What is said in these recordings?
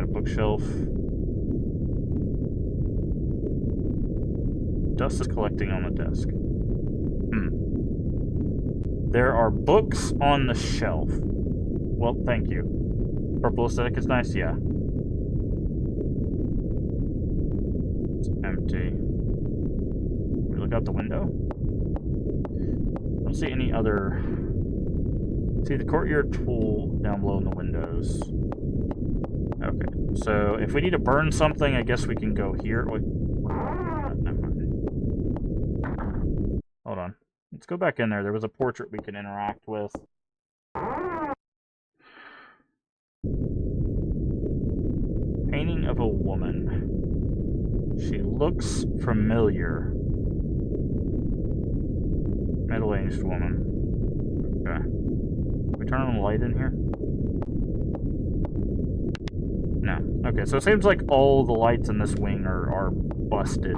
got a bookshelf. Dust is collecting on the desk. There are books on the shelf. Well, thank you. Purple aesthetic is nice, yeah. It's empty. Can we look out the window? I don't see any other... See the courtyard tool down below in the windows. Okay, so if we need to burn something, I guess we can go here. Wait, never mind. Hold on. Let's go back in there. There was a portrait we can interact with. Painting of a woman. She looks familiar. Middle-aged woman. Okay. Can we turn on the light in here? No. Okay, so it seems like all the lights in this wing are busted.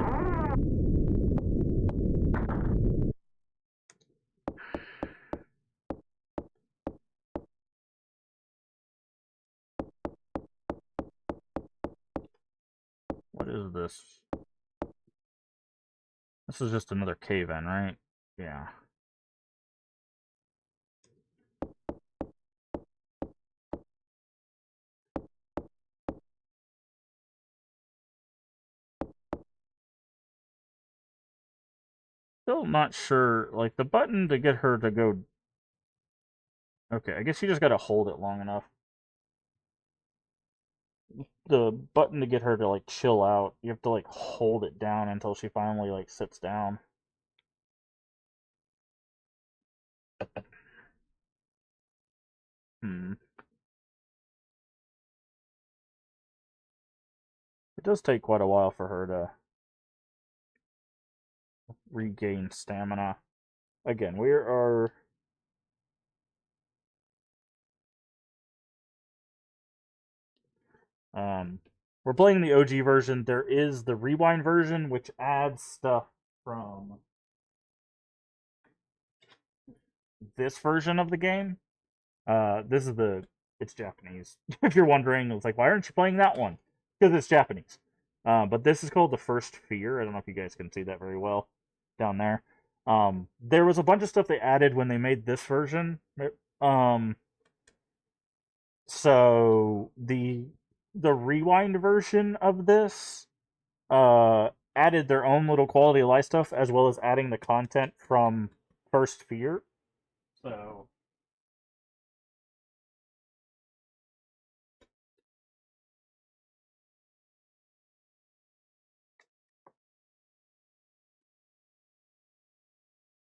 What is this? This is just another cave-in, right? Yeah. Still not sure. Like, the button to get her to go... Okay, I guess you just gotta hold it long enough. The button to get her to, like, chill out, you have to, like, hold it down until she finally, like, sits down. It does take quite a while for her to regain stamina. Again, we are... we're playing the OG version. There is the rewind version, which adds stuff from this version of the game. This is the... It's Japanese. If you're wondering, it's like, why aren't you playing that one? Because it's Japanese. But this is called the First Fear. I don't know if you guys can see that very well down there. There was a bunch of stuff they added when they made this version. So the rewind version of this added their own little quality of life stuff, as well as adding the content from First Fear. So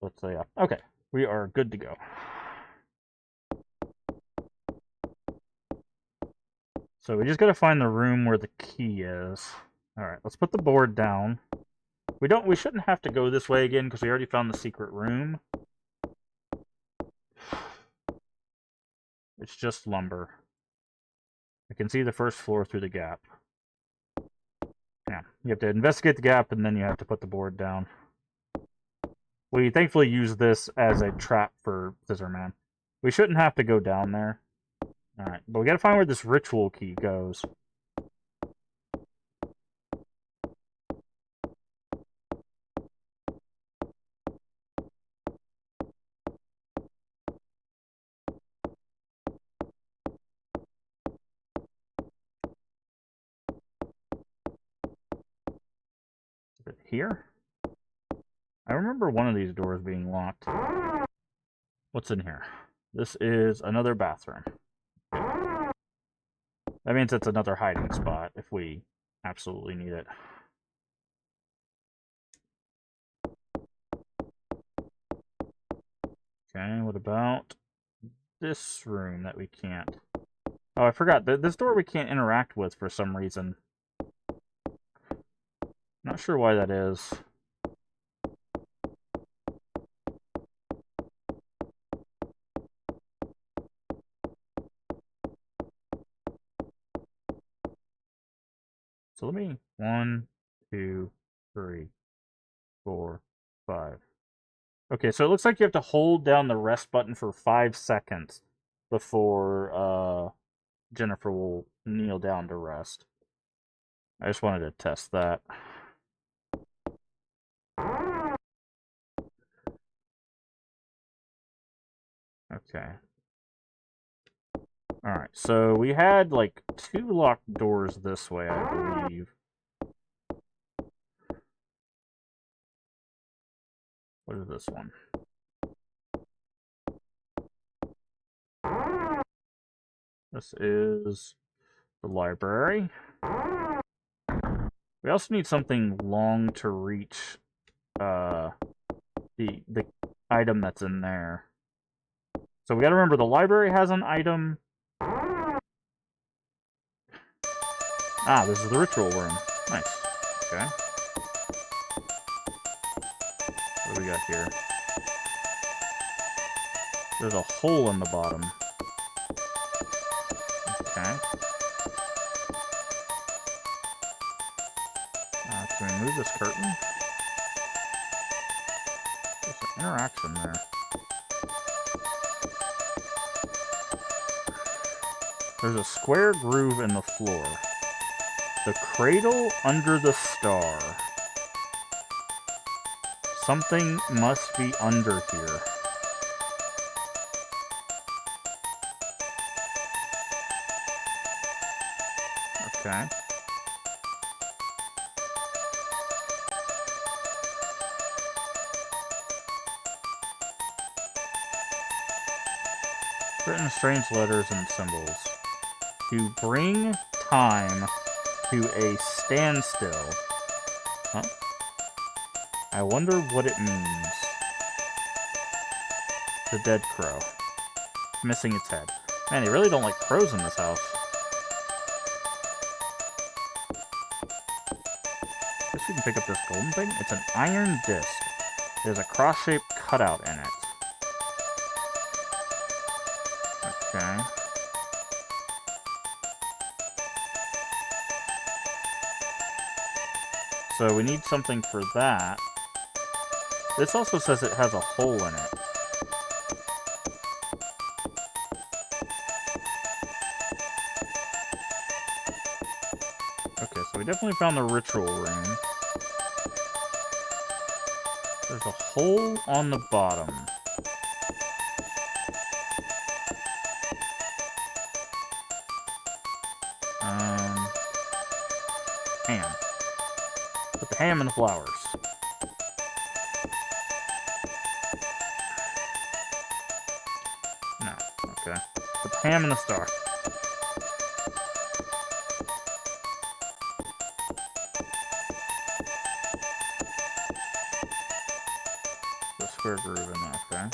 let's say, okay, we are good to go. So we just gotta find the room where the key is. Alright, let's put the board down. We shouldn't have to go this way again because we already found the secret room. It's just lumber. I can see the first floor through the gap. Yeah, you have to investigate the gap and then you have to put the board down. We thankfully use this as a trap for Scissorman. We shouldn't have to go down there. Alright, but we gotta find where this ritual key goes. Is it here? I remember one of these doors being locked. What's in here? This is another bathroom. That means it's another hiding spot if we absolutely need it. Okay, what about this room that we can't... Oh, I forgot. This door we can't interact with for some reason. Not sure why that is. So let me... 1, 2, 3, 4, 5. Okay, so it looks like you have to hold down the rest button for 5 seconds before Jennifer will kneel down to rest. I just wanted to test that. Okay. Alright, so we had like 2 locked doors this way, I believe. What is this one? This is the library. We also need something long to reach the item that's in there. So we gotta remember the library has an item. Ah, this is the ritual room. Nice. Okay. What do we got here? There's a hole in the bottom. Okay. Can we move this curtain? There's an interaction there. There's a square groove in the floor. The cradle under the star. Something must be under here. Okay. Written strange letters and symbols. To bring time to a standstill. Huh? I wonder what it means. The dead crow. Missing its head. Man, they really don't like crows in this house. Guess we can pick up this golden thing. It's an iron disc. There's a cross-shaped cutout in it. Okay. So we need something for that. This also says it has a hole in it. Okay, so we definitely found the ritual room. There's a hole on the bottom. Ham. Put the ham in the flowers. No, okay. Put the ham in the star. The square groove in there, okay.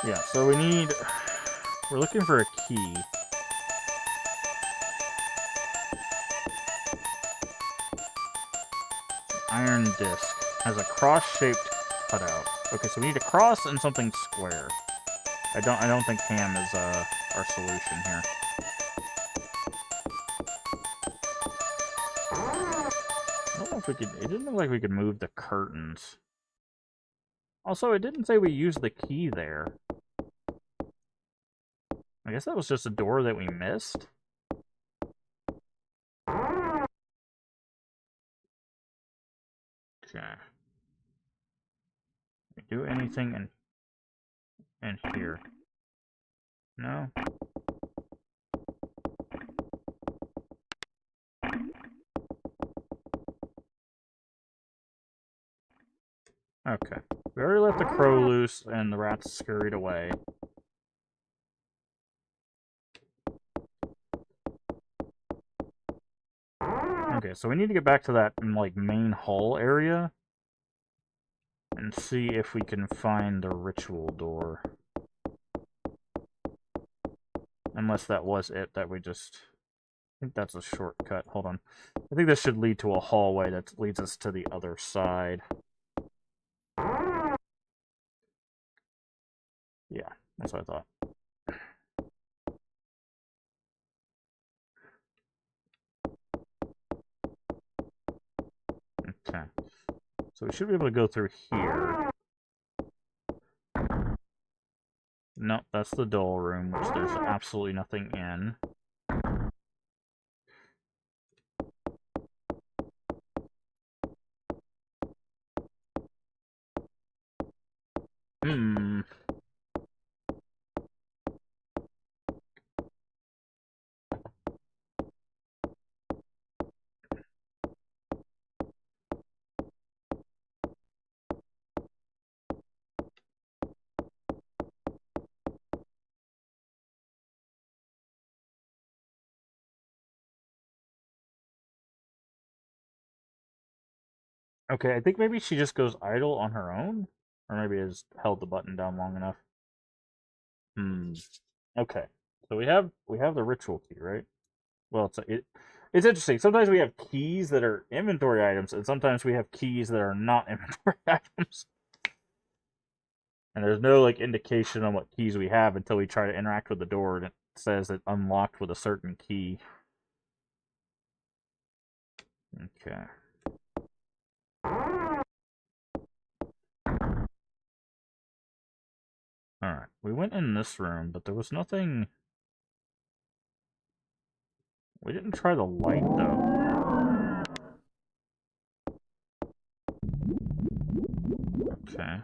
Yeah, so we're looking for a key. Iron disc. Has a cross-shaped cutout. Okay, so we need a cross and something square. I don't think ham is our solution here. I don't know if we could. It didn't look like we could move the curtains. Also, it didn't say we used the key there. I guess that was just a door that we missed. Okay. Can we do anything in here? No? Okay. We already let the crow loose and the rats scurried away. Okay, so we need to get back to that, like, main hall area and see if we can find the ritual door. Unless that was it, that we just... I think that's a shortcut. Hold on. I think this should lead to a hallway that leads us to the other side. Yeah, that's what I thought. Okay. So we should be able to go through here. Nope, that's the doll room, which there's absolutely nothing in. Hmm. Okay, I think maybe she just goes idle on her own, or maybe has held the button down long enough. Hmm. Okay, so we have the ritual key, right? Well, it's interesting. Sometimes we have keys that are inventory items, and sometimes we have keys that are not inventory items. And there's no like indication on what keys we have until we try to interact with the door, and it says it unlocked with a certain key. Okay. All right. We went in this room, but there was nothing. We didn't try the light though. Okay.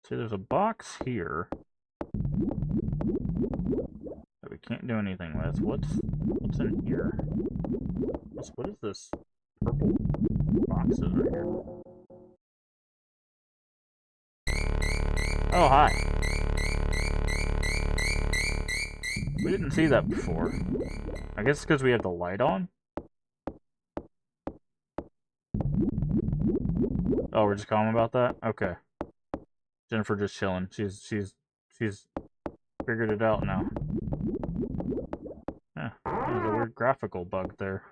See, there's a box here that we can't do anything with. What's in here? What is this purple boxes right here? Oh, hi. We didn't see that before. I guess because we had the light on. Oh, we're just calm about that? Okay. Jennifer just chilling. She's figured it out now. Yeah, there's a weird graphical bug there.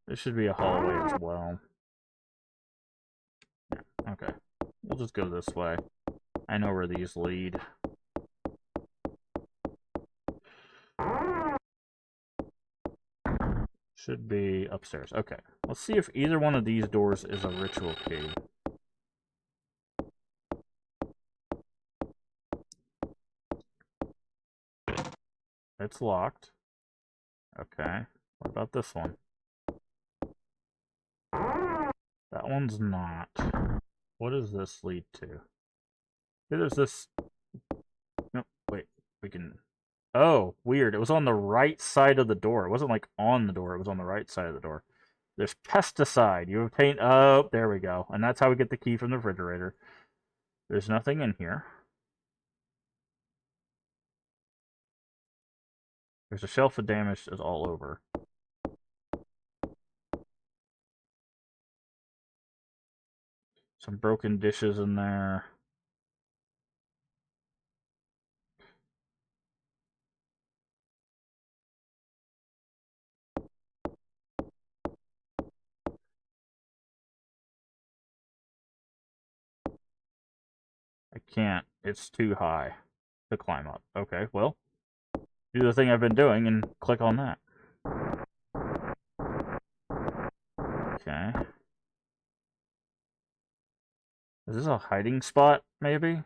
This should be a hallway as well. Yeah, okay. We'll just go this way. I know where these lead. Should be upstairs. Okay. Let's see if either one of these doors is a ritual key. It's locked. Okay. What about this one? That one's not. What does this lead to? See, there's this... No, wait. We can... Oh, weird. It was on the right side of the door. It wasn't like on the door. It was on the right side of the door. There's pesticide. You obtain... Oh, there we go. And that's how we get the key from the refrigerator. There's nothing in here. There's a shelf of damage that's all over. Some broken dishes in there. I can't. It's too high to climb up. Okay, well, do the thing I've been doing and click on that. Okay. Is this a hiding spot, maybe?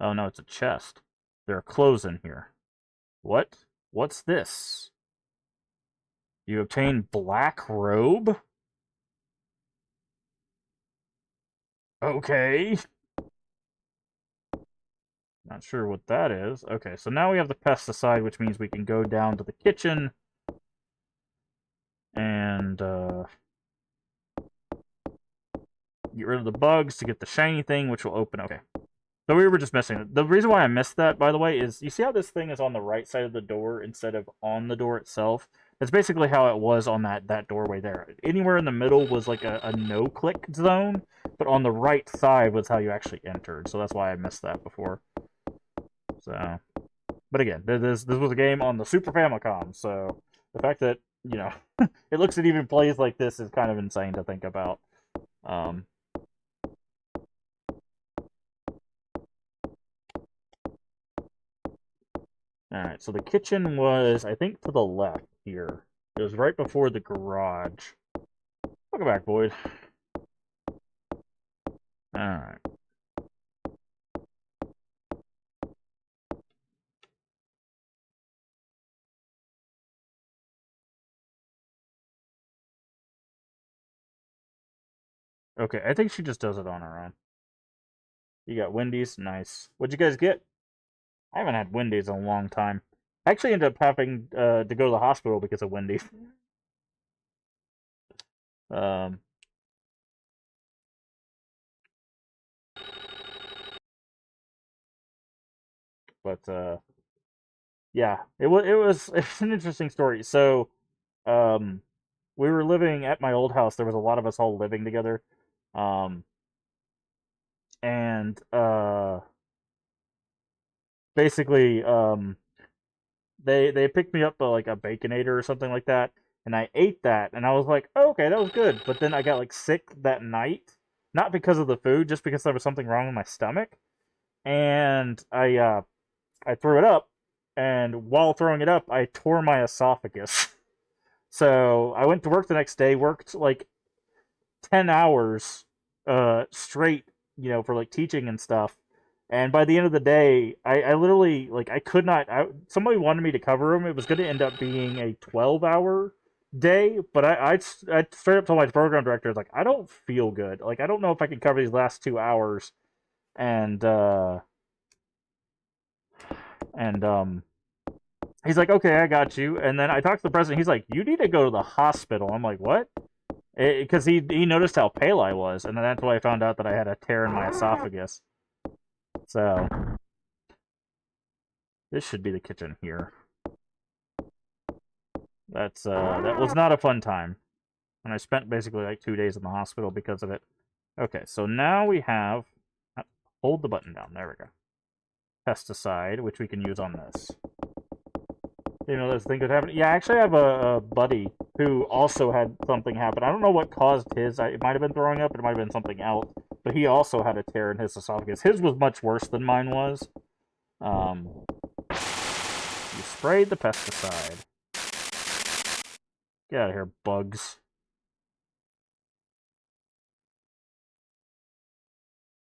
Oh no, it's a chest. There are clothes in here. What? What's this? You obtain black robe? Okay. Not sure what that is. Okay, so now we have the pesticide, which means we can go down to the kitchen and get rid of the bugs to get the shiny thing, which will open. Okay. So we were just missing it. The reason why I missed that, by the way, is you see how this thing is on the right side of the door instead of on the door itself? That's basically how it was on that doorway there. Anywhere in the middle was like a no-click zone, but on the right side was how you actually entered. So that's why I missed that before. So, but again, this was a game on the Super Famicom, so The fact that, you know, it looks at even plays like this is kind of insane to think about. Um, Alright, so the kitchen was, I think, to the left here. It was right before the garage. Welcome back, Boyd. Alright. Okay, I think she just does it on her own. You got Wendy's, nice. What'd you guys get? I haven't had Wendy's in a long time. I actually ended up having to go to the hospital because of Wendy's. Um, but yeah, it's an interesting story. So, um, we were living at my old house. There was a lot of us all living together, um, and basically, they picked me up like a baconator or something like that, and I ate that, and I was like, oh, okay, that was good. But then I got like sick that night, not because of the food, just because there was something wrong with my stomach, and I threw it up, and while throwing it up, I tore my esophagus. So I went to work the next day, worked like 10 hours straight, you know, for like teaching and stuff. And by the end of the day, I literally like I could not. Somebody wanted me to cover them. It was going to end up being a 12-hour day, but I straight up told my program director, I was like, I don't feel good. Like I don't know if I can cover these last 2 hours. And he's like, okay, I got you. And then I talked to the president. He's like, you need to go to the hospital. I'm like, what? Because he noticed how pale I was, and then that's why I found out that I had a tear in my esophagus. So this should be the kitchen here. That was not a fun time, and I spent basically like 2 days in the hospital because of it. Okay, so now we have hold the button down. There we go. Pesticide, which we can use on this. You know, this thing could happen. Yeah, actually, I have a buddy who also had something happen. I don't know what caused his. It might have been throwing up. It might have been something else. But he also had a tear in his esophagus. His was much worse than mine was. You sprayed the pesticide. Get out of here, bugs.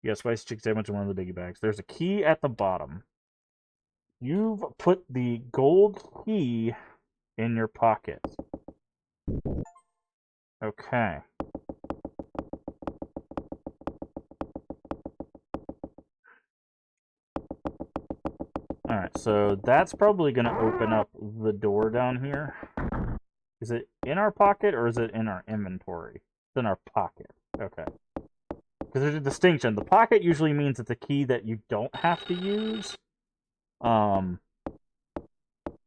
You got spicy chicken sandwich in one of the biggie bags. There's a key at the bottom. You've put the gold key in your pocket. Okay. Alright, so that's probably going to open up the door down here. Is it in our pocket or is it in our inventory? It's in our pocket. Okay. Because there's a distinction. The pocket usually means it's a key that you don't have to use.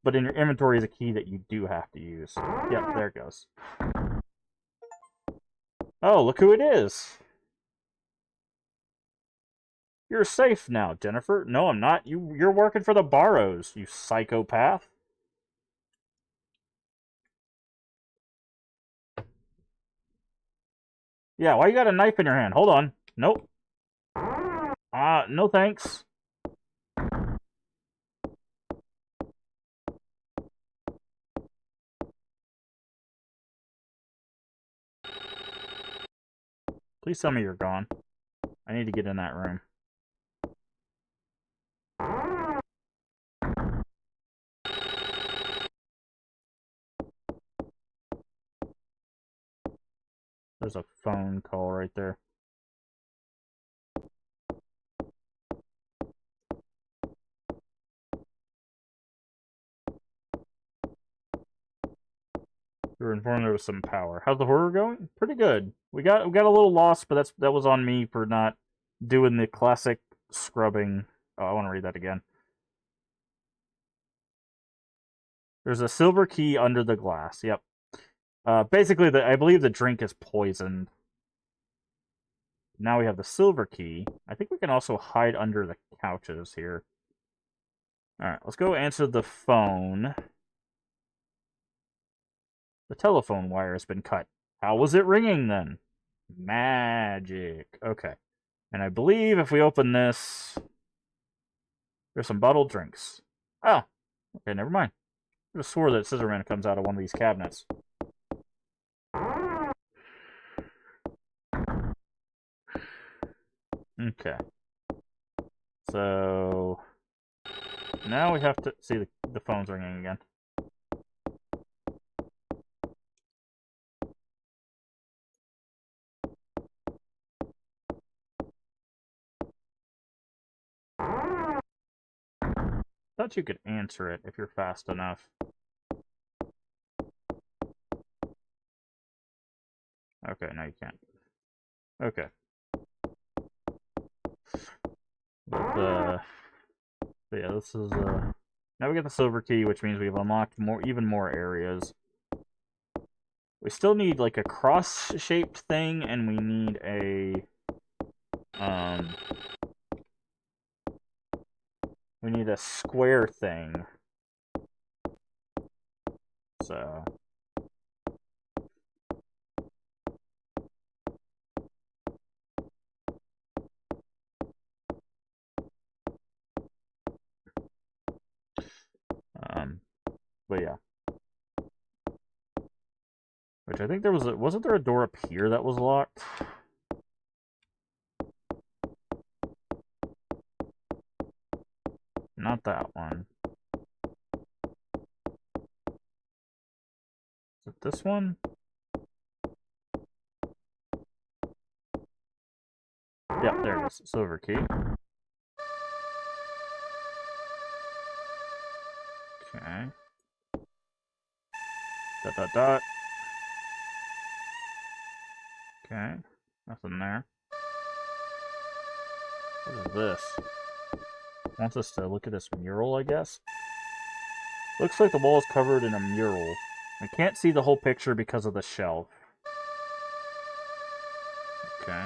But in your inventory is a key that you do have to use. Yep, there it goes. Oh, look who it is. You're safe now, Jennifer. No, I'm not. You're working for the Barrows, you psychopath. Yeah, why you got a knife in your hand? Hold on. Nope. No thanks. Please tell me you're gone. I need to get in that room. There's a phone call right there. We were informed there was some power. How's the horror going? Pretty good. We got a little lost, but that was on me for not doing the classic scrubbing. Oh, I want to read that again. There's a silver key under the glass. Yep. Basically, I believe the drink is poisoned. Now we have the silver key. I think we can also hide under the couches here. Alright, let's go answer the phone. The telephone wire has been cut. How was it ringing then? Magic. Okay. And I believe if we open this, there's some bottled drinks. Oh, okay, never mind. I just swore that Scissorman comes out of one of these cabinets. Okay. So now we have to see the phone's ringing again. Thought you could answer it if you're fast enough. Okay, now you can't. Okay. But yeah, this is now we get the silver key, which means we've unlocked even more areas. We still need like a cross-shaped thing, and we need a square thing. So but yeah. Which I think there was wasn't there a door up here that was locked? Not that one. Is it this one? Yep, there it is. Silver key. Okay. Dot dot dot. Okay. Nothing there. What is this? Wants us to look at this mural, I guess? Looks like the wall is covered in a mural. I can't see the whole picture because of the shelf. Okay.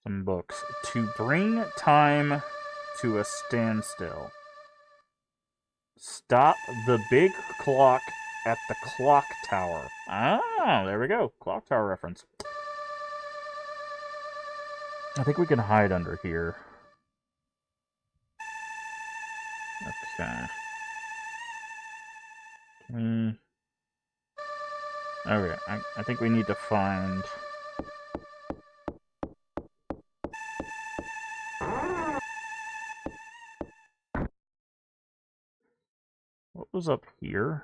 Some books. To bring time to a standstill. Stop the big clock at the clock tower. Ah, there we go. Clock tower reference. I think we can hide under here. Okay. Okay, I think we need to find... What was up here?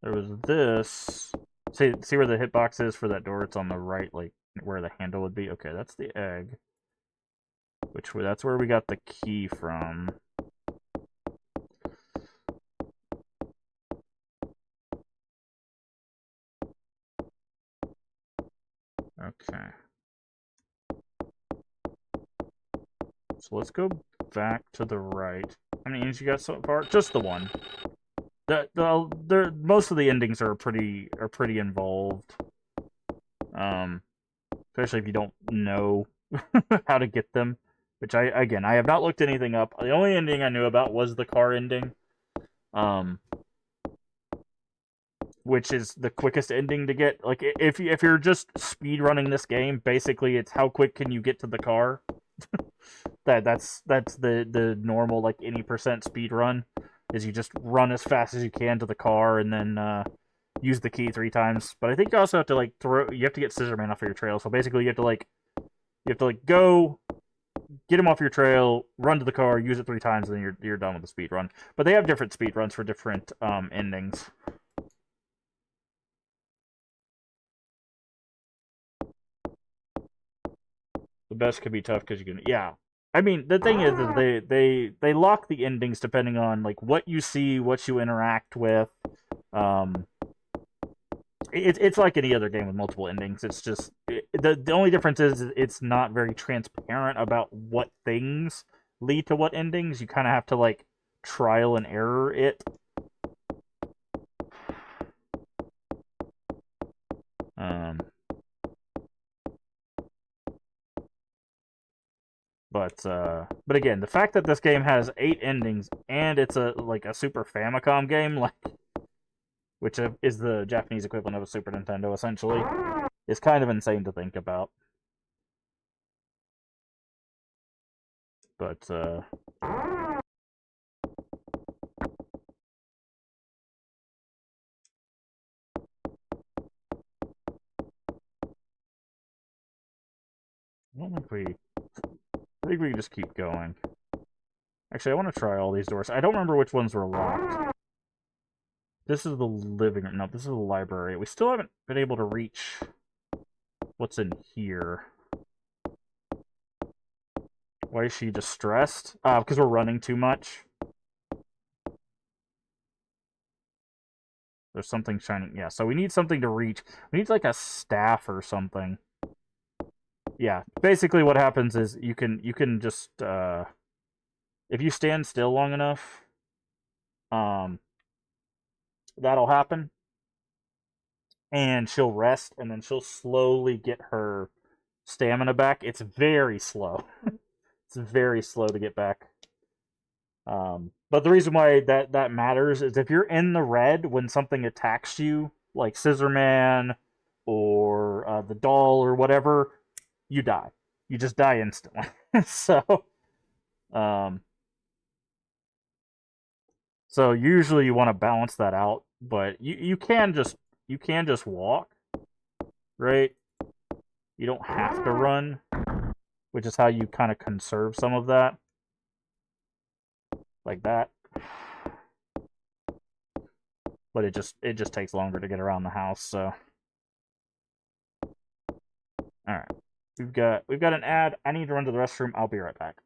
There was this. See where the hitbox is for that door? It's on the right, like where the handle would be. Okay, that's the egg. That's where we got the key from. Okay. So let's go back to the right. How many endings you got so far? Just the one. Most of the endings are pretty involved. Especially if you don't know how to get them. Which I have not looked anything up. The only ending I knew about was the car ending. Which is the quickest ending to get. Like if you're just speed running this game, basically it's how quick can you get to the car. that's the normal, like any percent speed run is you just run as fast as you can to the car and then use the key 3 times. But I think you also have to like you have to get Scissorman off of your trail. So basically you have to go get him off your trail, run to the car, use it 3 times, and then you're done with the speed run. But they have different speed runs for different endings. The best could be tough because you can, yeah. I mean, the thing is they lock the endings depending on like what you see, what you interact with. It's like any other game with multiple endings. It's just the only difference is it's not very transparent about what things lead to what endings. You kind of have to like trial and error it. But again, the fact that this game has 8 endings and it's a Super Famicom game, which is the Japanese equivalent of a Super Nintendo, essentially, is kind of insane to think about. But I think we can just keep going. Actually, I want to try all these doors. I don't remember which ones were locked. This is the living room. No, this is the library. We still haven't been able to reach what's in here. Why is she distressed? Because we're running too much. There's something shining. Yeah, so we need something to reach. We need like a staff or something. Yeah, basically what happens is you can just if you stand still long enough, that'll happen, and she'll rest, and then she'll slowly get her stamina back. It's very slow. It's very slow to get back. But the reason why that matters is if you're in the red when something attacks you, like Scissor Man or the doll or whatever, you die. You just die instantly. so, um, so usually you want to balance that out, but you can just walk, right? You don't have to run, which is how you kind of conserve some of that, like that. But it just takes longer to get around the house. So, all right, we've got an ad. I need to run to the restroom. I'll be right back.